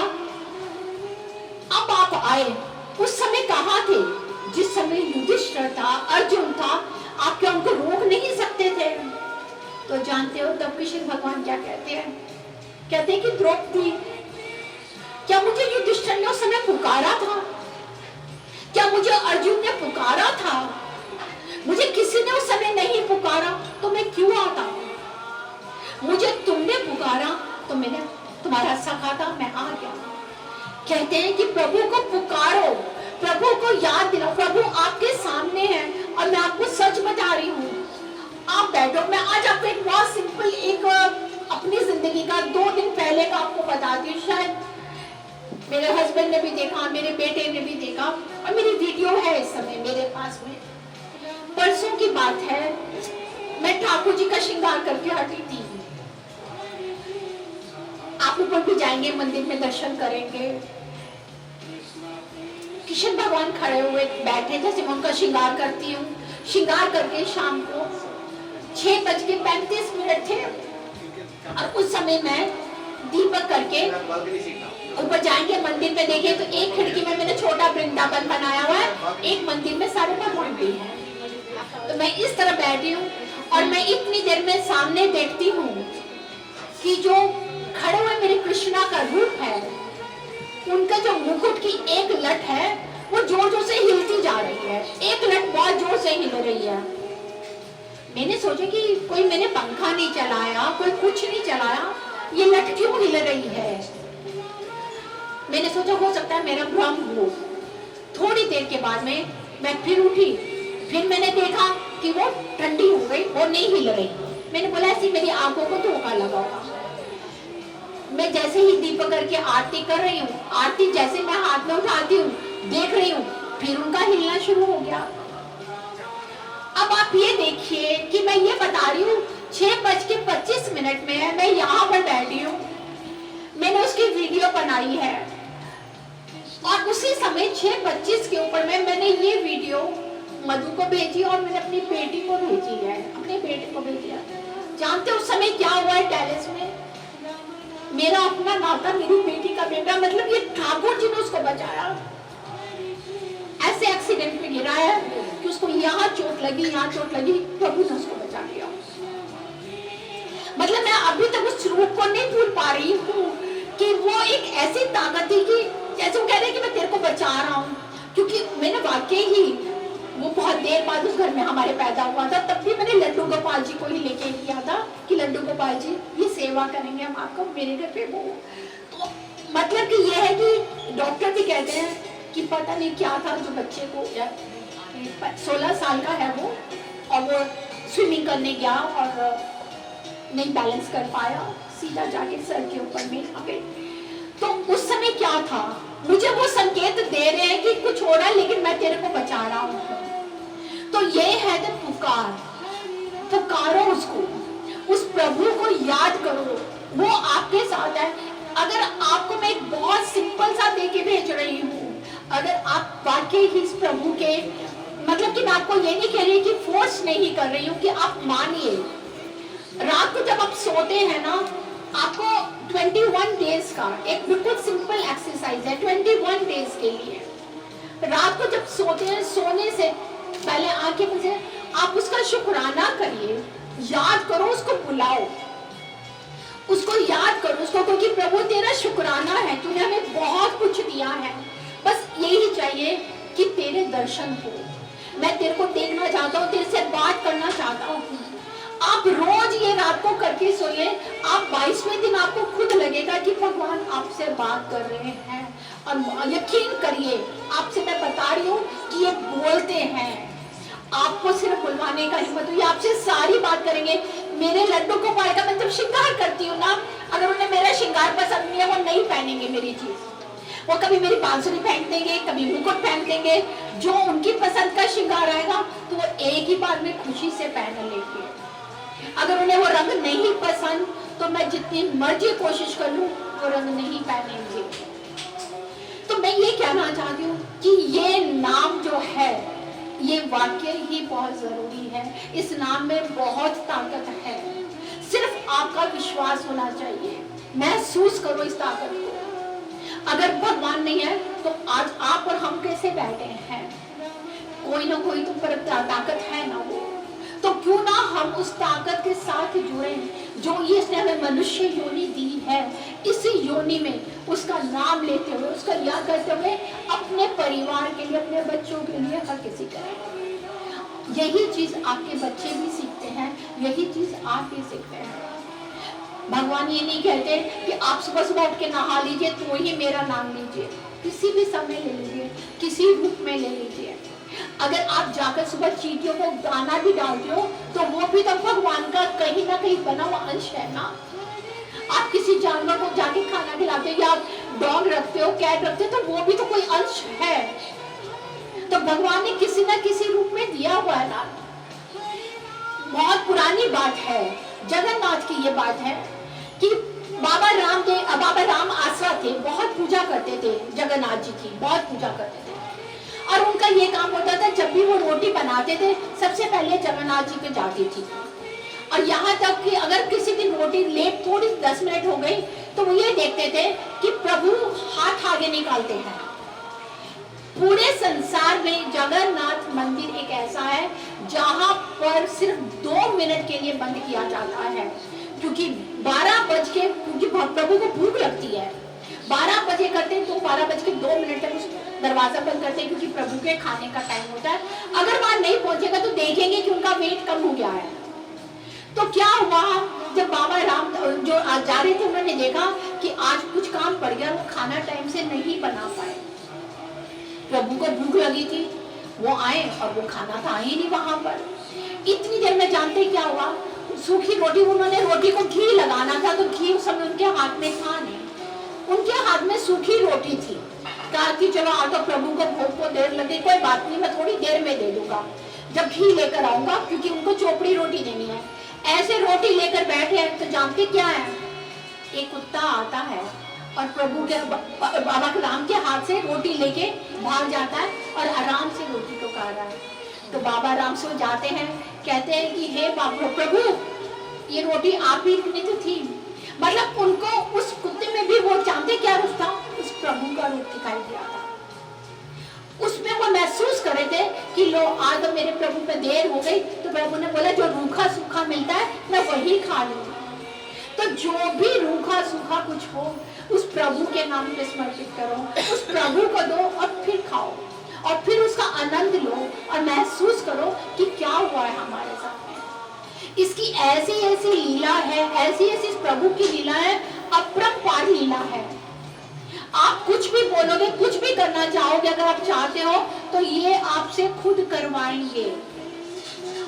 अब आप आए, उस समय कहाँ थे? जिस समय युधिष्ठिर था, अर्जुन था, आप क्या उनको रोक नहीं सकते थे? तो जानते हो तब कृष्ण भगवान क्या कहते हैं? कहते हैं कि द्रौपदी क्या मुझे युधिष्ठिर ने उस समय पुकारा था? क्या मुझे अर्जुन ने पुकारा था? मुझे किसी ने उस समय नहीं पुकारा तो मैं क्यों आता? मुझे तुमने पुकारा तो मैंने तुम्हारा सखा था, मैं आ गया। कहते हैं कि प्रभु को पुकारो, प्रभु को याद दिलाओ। प्रभु आपके सामने है और मैं आपको सच बता रही हूँ। आप बैठो, मैं आज आपको एक बहुत सिंपल एक अपनी जिंदगी का 2 दिन पहले का आपको बताती हूँ। शायद मेरे हस्बैंड ने भी देखा, मेरे बेटे ने भी देखा और मेरी वीडियो है इस समय मेरे पास में। परसों की बात है, मैं ठाकुर जी का श्रृंगार करके हटी थी। आप ऊपर भी जाएंगे, मंदिर में दर्शन करेंगे। कृष्ण भगवान खड़े हुए बैठे, जैसे मैं उनका श्रृंगार करती हूँ। श्रृंगार करके शाम को 6:35 थे और उस समय मैं दीपक करके ऊपर जाएंगे, मंदिर में देखें तो एक खिड़की में मैंने छोटा वृंदावन बनाया हुआ है, एक मंदिर में सारे भगवान भी है। तो मैं इस तरह बैठी हूँ और मैं इतनी देर में सामने देखती हूँ कि जो खड़े हुए मेरे कृष्णा का रूप है, उनका जो मुकुट की एक लट है वो जोर जोर से हिलती जा रही है। एक लट बहुत जोर से हिल रही है। मैंने सोचा कि कोई मैंने पंखा नहीं चलाया, कोई कुछ नहीं चलाया, ये लट क्यों हिल रही है? मैंने सोचा हो सकता है मेरा भ्रम हो। थोड़ी देर के बाद में मैं फिर उठी, फिर मैंने देखा कि वो ठंडी हो गई, वो नहीं हिल रही। मैंने बोला ऐसी मेरी आंखों को धोखा लगा होगा। मैं जैसे ही दीपक करके आरती कर रही हूँ, आरती जैसे मैं हाथ में उठाती हूँ, देख रही हूँ, फिर उनका हिलना शुरू हो गया। अब आप ये देखिए कि मैं ये बता रही हूँ 6:25 में मैं यहाँ पर बैठी हूँ। मैंने उसकी वीडियो बनाई है और उसी समय 6:25 के ऊपर में मैंने ये वीडियो मधु को भेजी और मैंने अपनी बेटी को भेजी है, अपने बेटे को भेजी है। जानते उस समय क्या हुआ है टेरेस में? मेरा अपना नाता, मेरी बेटी का बेटा, मतलब ये ठाकुर जी ने उसको बचाया। ऐसे एक्सीडेंट में गिरा है कि उसको यहाँ चोट लगी, यहाँ चोट लगी, प्रभु ने उसको बचा लिया। मतलब मैं अभी तक उस रूप को नहीं भूल पा रही हूँ कि वो एक ऐसी ताकत थी कि जैसे वो कह रहे कि मैं तेरे को बचा रहा हूँ। क्योंकि मैंने वाकई ही वो बहुत देर बाद उस घर में हमारे पैदा हुआ था, तब भी मैंने लड्डू गोपाल जी को ही लेके किया था कि लड्डू गोपाल जी ये सेवा करेंगे हम आपको मेरे घर पे। वो तो मतलब कि ये है कि डॉक्टर भी कहते हैं कि पता नहीं क्या था जो बच्चे को, 16 साल का है वो, और वो स्विमिंग करने गया और नहीं बैलेंस कर पाया, सीधा जाके सर के ऊपर में आ गई। तो उस समय क्या था, मुझे वो संकेत दे रहे हैं कि कुछ हो रहा है लेकिन मैं तेरे को बचा रहा हूँ। तो ये है तो पुकार, पुकारो उसको, उस प्रभु को याद करो, वो आपके साथ है। अगर आपको मैं एक बहुत सिंपल सा दे के भेज रही हूँ, अगर आप वाकई ही इस प्रभु के, मतलब कि मैं आपको ये नहीं कह रही कि फोर्स नहीं कर रही हूँ, कि आप मानिए। रात को जब आप सोते हैं ना, आपको 21 डेज का एक बिल्कुल सिंपल एक्सरसाइज है, 21 डेज के लिए। रात को जब सोते हैं, सोने से पहले आंखें मुझे आप उसका शुक्राना करिए, याद करो, उसको बुलाओ, उसको याद करो उसको, क्योंकि प्रभु तेरा शुक्राना है, तूने हमें बहुत कुछ दिया है। बस यही चाहिए कि तेरे दर्शन हो। मैं तेरे को देखना चाहता हूँ, तेरे से बात करना चाहता हूँ। आप रोज ये रात को करके सोइए, आप 22वें दिन आपको खुद लगेगा कि भगवान आपसे बात कर रहे हैं। और यकीन करिए, आपसे मैं बता रही हूँ कि ये बोलते हैं, आपको सिर्फ बुलवाने का हिम्मत हुई, आपसे सारी बात करेंगे। मेरे लड्डू को पाए का मैं जब श्रृंगार करती हूँ ना, अगर उन्हें मेरा श्रृंगार पसंद नहीं है, वो नहीं पहनेंगे मेरी चीज। वो कभी मेरी बांसुरी पहन देंगे, कभी मुकुट पहन देंगे, जो उनकी पसंद का श्रृंगार आएगा तो वो एक ही बार में खुशी से पहन लेंगे। अगर उन्हें वो रंग नहीं पसंद तो मैं जितनी मर्जी कोशिश कर लूं, वो रंग नहीं पहनेंगे। तो मैं ये कहना चाहती हूँ कि ये नाम जो है, ये वाकई ही बहुत जरूरी है। इस नाम में बहुत ताकत है, सिर्फ आपका विश्वास होना चाहिए। महसूस करो इस ताकत को। अगर भगवान नहीं है तो आज आप और हम कैसे बैठे हैं? कोई ना कोई तो पर ताकत है ना वो, तो क्यों ना हम उस ताकत के साथ जुड़े जो इसने हमें मनुष्य योनि दी है। इसी योनि में उसका नाम लेते हुए, उसका याद करते हुए अपने परिवार के लिए, अपने बच्चों के लिए हर किसी करें। यही चीज आपके बच्चे भी सीखते हैं, यही चीज आप भी सीखते हैं। भगवान ये नहीं कहते कि आप सुबह सुबह उठ के नहा लीजिए तो ही मेरा नाम लीजिए, किसी भी समय ले लीजिए, किसी रूप में ले लीजिए। अगर आप जाकर सुबह चींटियों को दाना भी डालते हो तो वो भी तो भगवान का कहीं ना कहीं बना हुआ अंश है ना। आप किसी जानवर को जाके खाना खिलाते हो या आप डॉग रखते हो, कैट रखते हो, तो वो भी तो कोई अंश है। तो भगवान ने किसी ना किसी रूप में दिया हुआ है ना। बहुत पुरानी बात है, जगन्नाथ की ये बात है कि बाबा राम आसरा थे, बहुत पूजा करते थे जगन्नाथ जी की, बहुत पूजा करते थे। और उनका ये काम होता था, जब भी वो रोटी बनाते थे सबसे पहले जगन्नाथ जी के जाती थी। और यहाँ तक कि अगर किसी की रोटी लेट थोड़ी 10 मिनट हो गई तो वो ये देखते थे कि प्रभु हाथ आगे निकालते हैं। पूरे संसार में जगन्नाथ मंदिर एक ऐसा है जहां पर सिर्फ 2 मिनट के लिए बंद किया जाता है, क्योंकि 12 बज के, क्योंकि प्रभु को भूख लगती है, 12 बजे करते हैं तो 12 बज के 2 मिनट तक उस दरवाजा बंद करते हैं, क्योंकि प्रभु के खाने का टाइम होता है। अगर वहां नहीं पहुंचेगा तो देखेंगे कि उनका वेट कम हो गया है। तो क्या हुआ, जब बाबा राम जो जा रहे थे उन्होंने देखा कि आज कुछ काम पड़ गया, वो खाना टाइम से नहीं बना पाए। प्रभु को भूख लगी थी, वो आए और वो खाना था ही नहीं वहां पर। इतनी देर में जानते क्या हुआ, सूखी रोटी, उन्होंने रोटी को घी लगाना था तो घी उस समय उनके हाथ में था नहीं, उनके हाथ में सूखी रोटी थी। कहा कि चलो आ, तो प्रभु को भूख को देर लगी, कोई बात नहीं, मैं थोड़ी देर में दे दूंगा जब घी लेकर आऊंगा, क्योंकि उनको चोपड़ी रोटी देनी है। ऐसे रोटी लेकर बैठे हैं तो जानते क्या है, एक कुत्ता आता है और प्रभु के बाबा राम के हाथ से रोटी लेके भाग जाता है और आराम से रोटी को खा रहा है। तो बाबा राम सो जाते हैं, कहते हैं कि हे प्रभु, ये रोटी आप ही ने तो थी। मतलब उनको उस कुत्ते में भी वो जानते क्या रूप था, उस प्रभु का रूप दिखाई दिया था। उसमें वो महसूस कर रहे थे कि लो आज तो मेरे प्रभु पे देर हो गई, तो प्रभु ने बोला जो रूखा सूखा मिलता है मैं वही खा लूंगा। तो जो भी रूखा सूखा कुछ हो उस प्रभु के नाम पे समर्पित करो, उस प्रभु को दो और फिर खाओ और फिर उसका आनंद लो और महसूस करो कि क्या हुआ है हमारे साथ। इसकी ऐसी ऐसी लीला है, ऐसी ऐसी प्रभु की लीला है, अपरंपार लीला है। आप कुछ भी बोलोगे, कुछ भी करना चाहोगे, अगर आप चाहते हो तो ये आपसे खुद करवाएंगे।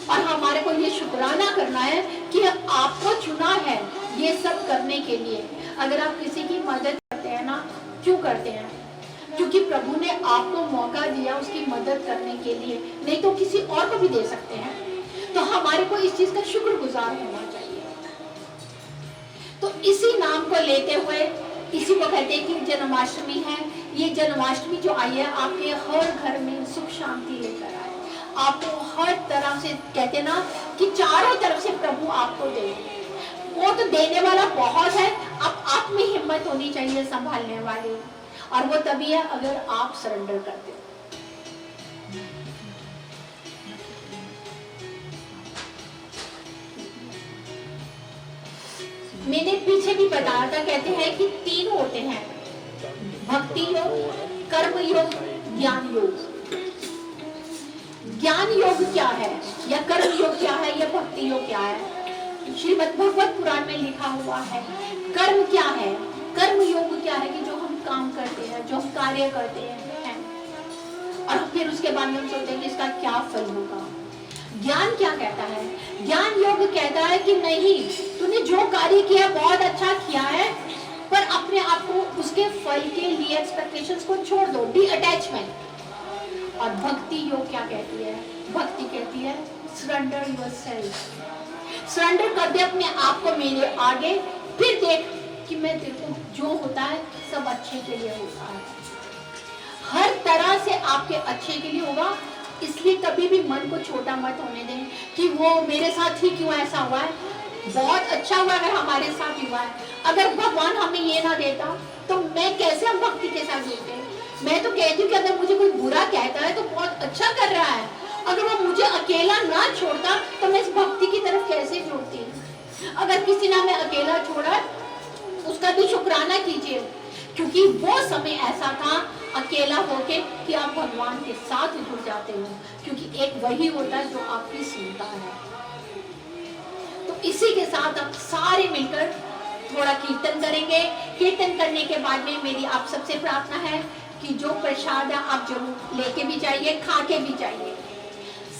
और हमारे को ये शुक्राना करना है कि आपको चुना है ये सब करने के लिए। अगर आप किसी की मदद करते हैं ना, क्यों करते हैं? क्योंकि प्रभु ने आपको मौका दिया उसकी मदद करने के लिए, नहीं तो किसी और को भी दे सकते हैं। तो हमारे को इस चीज का शुक्रगुजार होना चाहिए। तो इसी नाम को लेते हुए, इसी को कहते हैं कि जन्माष्टमी है। ये जन्माष्टमी जो आई है आपके हर घर में सुख शांति लेकर आए, आपको हर तरह से, कहते ना कि चारों तरफ से प्रभु आपको दे। वो तो देने वाला बहुत है, अब आप में हिम्मत होनी चाहिए संभालने वाली, और वो तभी है अगर आप सरेंडर करते हो। मैंने पीछे भी बताया था, कहते हैं कि 3 होते हैं, भक्ति योग, कर्म योग, ज्ञान योग। ज्ञान योग क्या है या कर्म योग क्या है या भक्ति योग क्या है? श्रीमद् भगवत पुराण में लिखा हुआ है। कर्म क्या है? कर्म योग क्या है कि जो हम काम करते हैं, जो हम कार्य करते हैं, और फिर उसके बाद में हम सोचते हैं कि इसका क्या फल होगा। ज्ञान क्या कहता है? ज्ञान योग कहता है कि नहीं, तूने जो कार्य किया बहुत अच्छा किया है, पर अपने आप को उसके फल के लिए एक्सपेक्टेशंस को छोड़ दो, डी अटैचमेंट। और भक्ति योग क्या कहती है? भक्ति कहती है सरेंडर योरसेल्फ, सरेंडर कर दे अपने आप को मेरे आगे, फिर देख कि मैं तेरे को जो होता है सब अच्छे के लिए होता है, हर तरह से आपके अच्छे के लिए होगा। इसलिए कभी भी मन को छोटा मत होने दें कि वो मेरे साथ ही क्यों ऐसा हुआ है, बहुत अच्छा हुआ अगर हमारे साथ हुआ है। अगर भगवान हमें ये ना देता तो मैं कैसे हम भक्ति के साथ जुड़ते? मैं तो कहती हूँ कि अगर मुझे कोई बुरा कहता है तो बहुत अच्छा कर रहा है, अगर वो मुझे अकेला ना छोड़ता तो मैं इस भक्ति की तरफ कैसे जुड़ती? अगर किसी ने हमें अकेला छोड़ा उसका भी शुक्राना कीजिए, क्योंकि वो समय ऐसा था अकेला होके कि आप भगवान के साथ जुड़ जाते हो, क्योंकि एक वही होता है जो आपकी सुनता है। तो इसी के साथ आप सारे मिलकर थोड़ा कीर्तन करेंगे। कीर्तन करने के बाद में मेरी आप सबसे प्रार्थना है कि जो प्रसाद है आप जरूर लेके भी जाइए, खा के भी जाइए।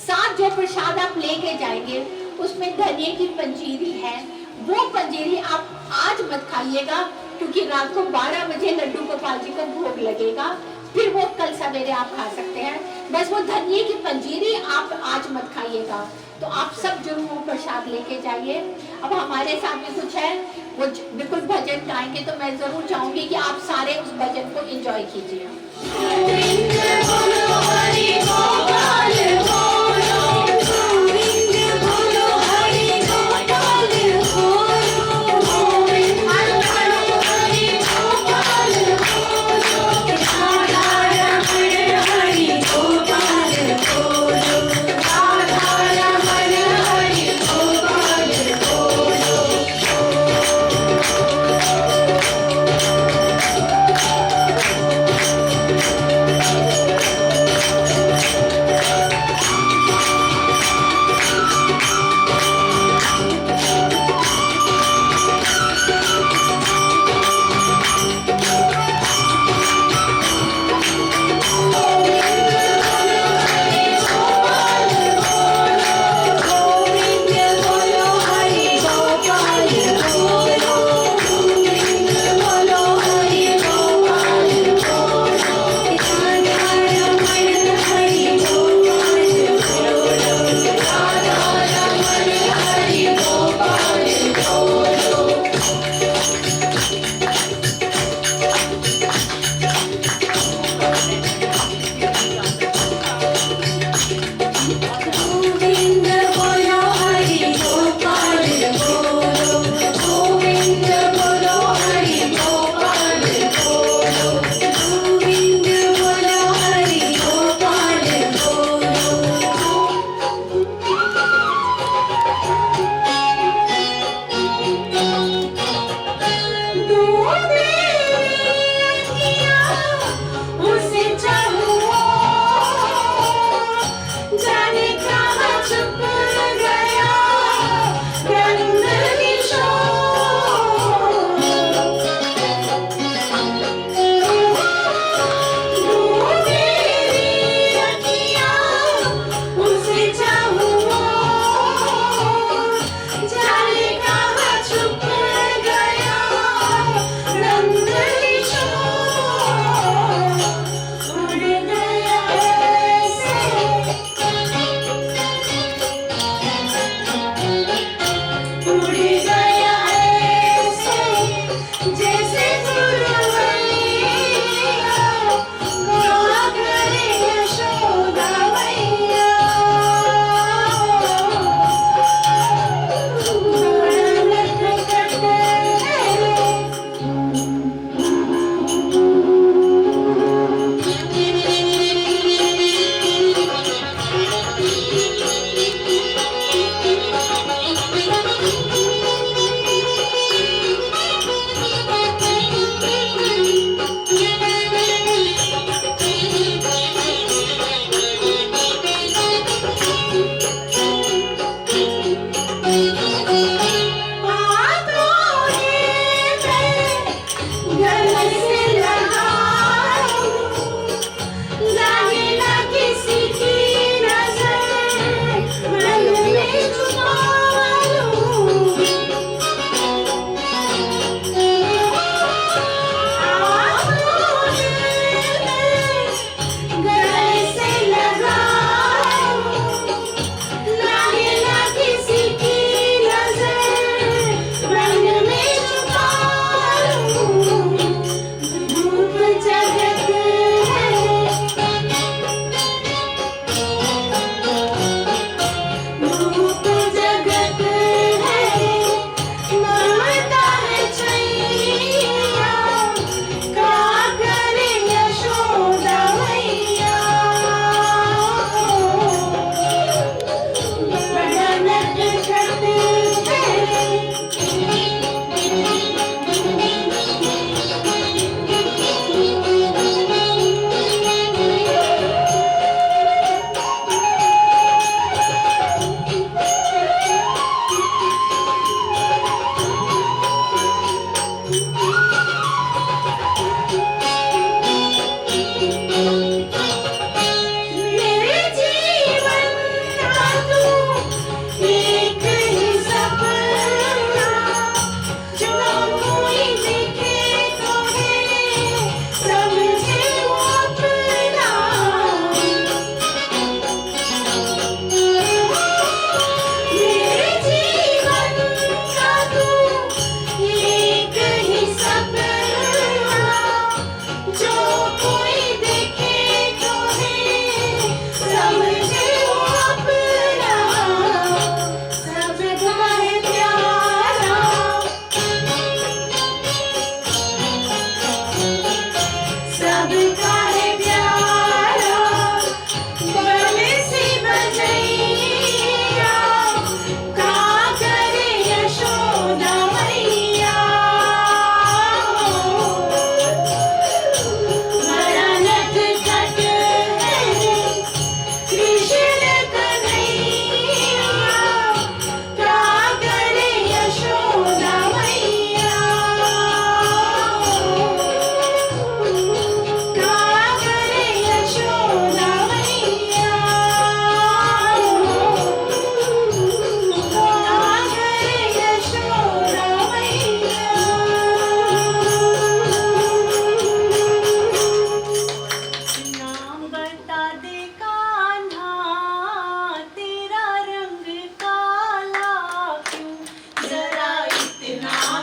साथ जो प्रसाद आप लेके जाएंगे उसमें धनिये की पंजीरी है, वो पंजीरी आप आज मत खाइएगा, क्योंकि रात को 12 बजे लड्डू गोपाल जी को भोग लगेगा, फिर वो कल सवेरे आप खा सकते हैं। बस वो धनिये की पंजीरी आप आज मत खाइएगा। तो आप सब जरूर वो प्रसाद लेके जाइए। अब हमारे साथ में कुछ है, वो बिल्कुल भजन गाएंगे, तो मैं जरूर चाहूंगी कि आप सारे उस भजन को एंजॉय कीजिए।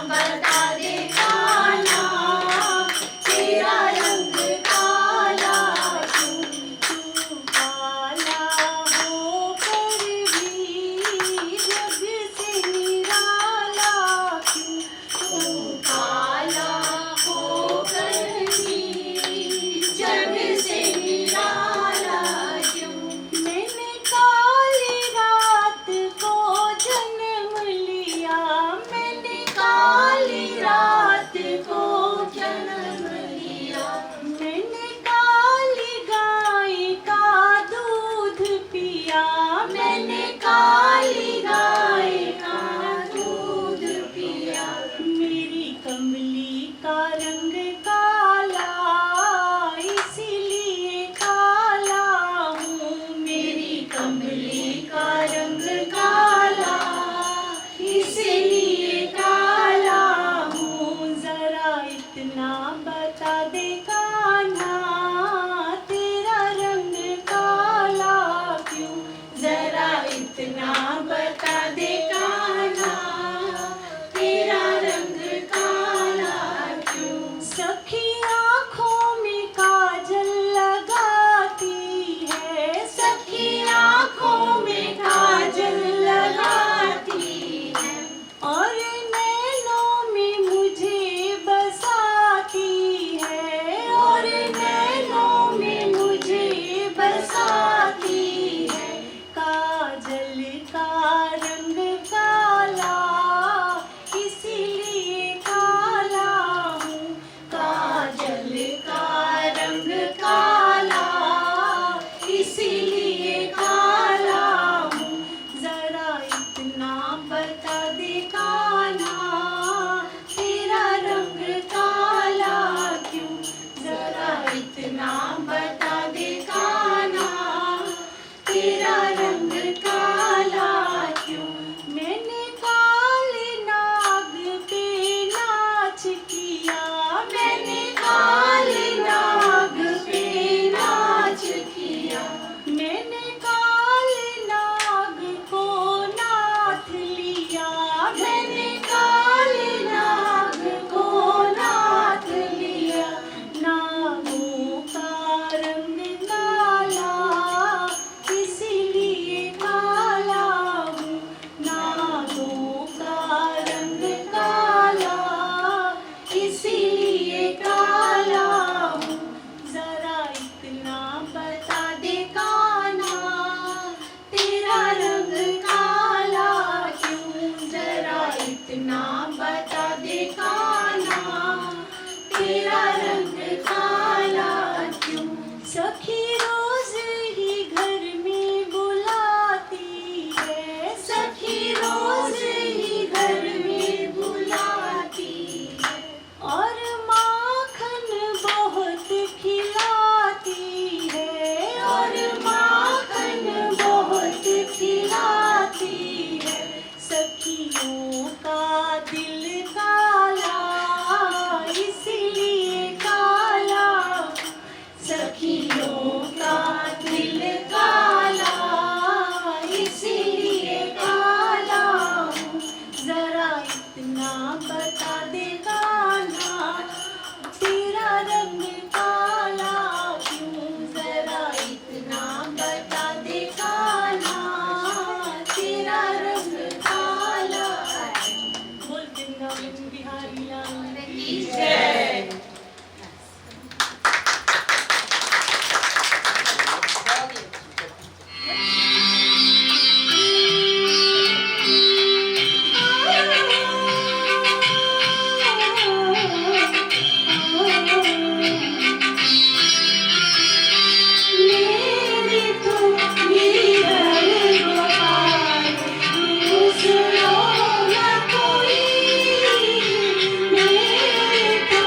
बता दे कान्हा, तेरा रंग काला क्यों? तू काला होकर भी जग से निराला क्यों? तू काला होकर भी जग से निराला क्यों? मैंने काली रात को जन्म लिया, मैंने काली रात को जन्म लिया, मैंने काली गाय का दूध पिया, मैंने काली गाय का दूध पिया। मेरी कमली का रंग काला, इसीलिए काला हूँ। मेरी कमली का रंग काला, इसीलिए काला हूँ। जरा इतना बता दे कान्हा, तेरा रंग काला क्यों? जरा इतना बता दे कान्हा, तेरा रंग काला क्यों? सखी आँखों में काजल लगाती है, सखी आँखों में काजल लगाती है, और नैनों में मुझे बसाती है, और नैनों में मुझे बसाती है। काजल का रंग काला, इसीलिए काला हूँ। काजल का रंग काला, इसीलिए काला हूँ। जरा इतना बता दे कान्हा, तेरा रंग काला क्यों? जरा इतना बता दे कान्हा, तेरा रंग काला क्यों? मैंने काले नाग पे नाच किया, मैंने काले नाग पे नाच किया, मैंने काले नाग को नाथ लिया, मैंने काले नाग को नाथ लिया। नागों का रंग काला, इसीलिए काला हूँ। नागों का रंग काला, इसीलिए काला हूँ। जरा इतना बता दे कान्हा, तेरा रंग काला क्यों? जरा इतना बता दे कान्हा, तेरा रंग काला क्यों? सखी रोज ही घर में बुलाती है, सखी रोज ही घर में बुलाती है, और माखन बहुत खिलाती है, और माखन बहुत खिलाती है। सखियों का दिल काला, इसीलिए काला। सखियों का दिल काला, इसीलिए काला हूँ। जरा इतना बता दे कान्हा, तेरा रंग काला क्यों? जरा इतना बता दे कान्हा, तेरा रंग काला क्यों? बोल वृंदावन बिहारी लाल की जय। मेरे तो गिरधर गोपाल, दूसरों न कोई। मेरे तो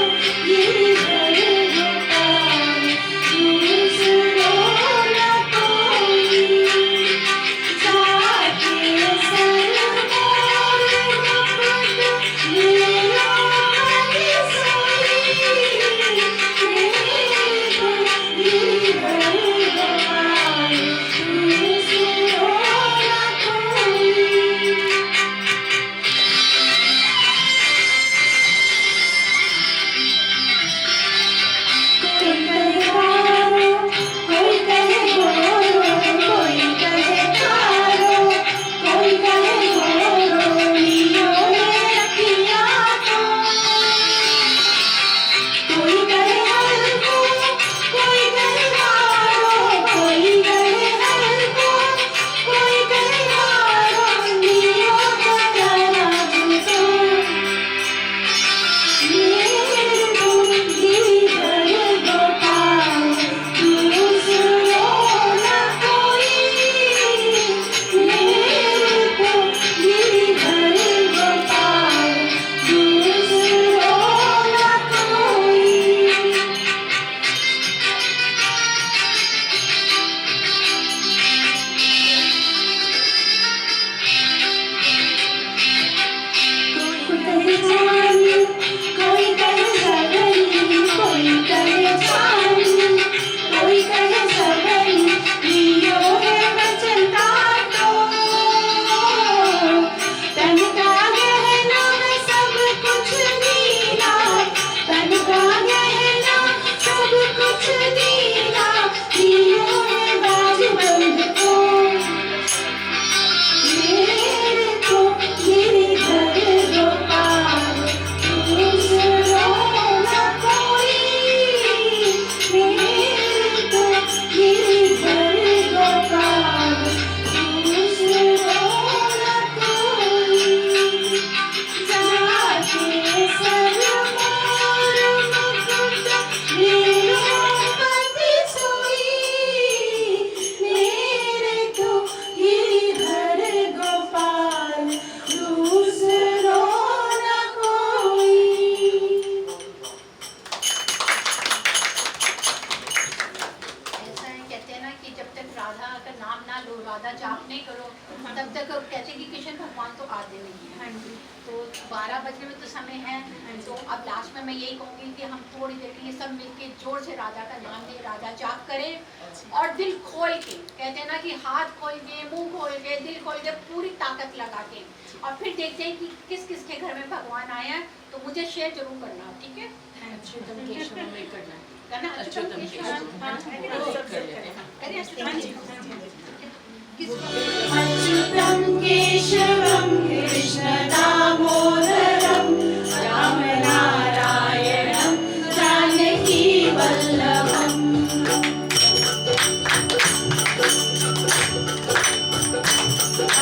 और फिर देखते हैं कि किस किस के घर में भगवान आया है, तो मुझे शेयर जरूर करना, ठीक है? अच्युतम केशवम में करना अच्युतम केशवम कृष्ण दामोदरम राम नारायणम जानकी वल्लभम।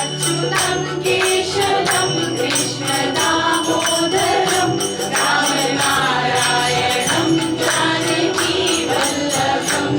अच्युतम केशवम कृष्ण दामोदरम राम नारायणम जानकी वल्लभम।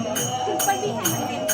ऊपर भी है मंदिर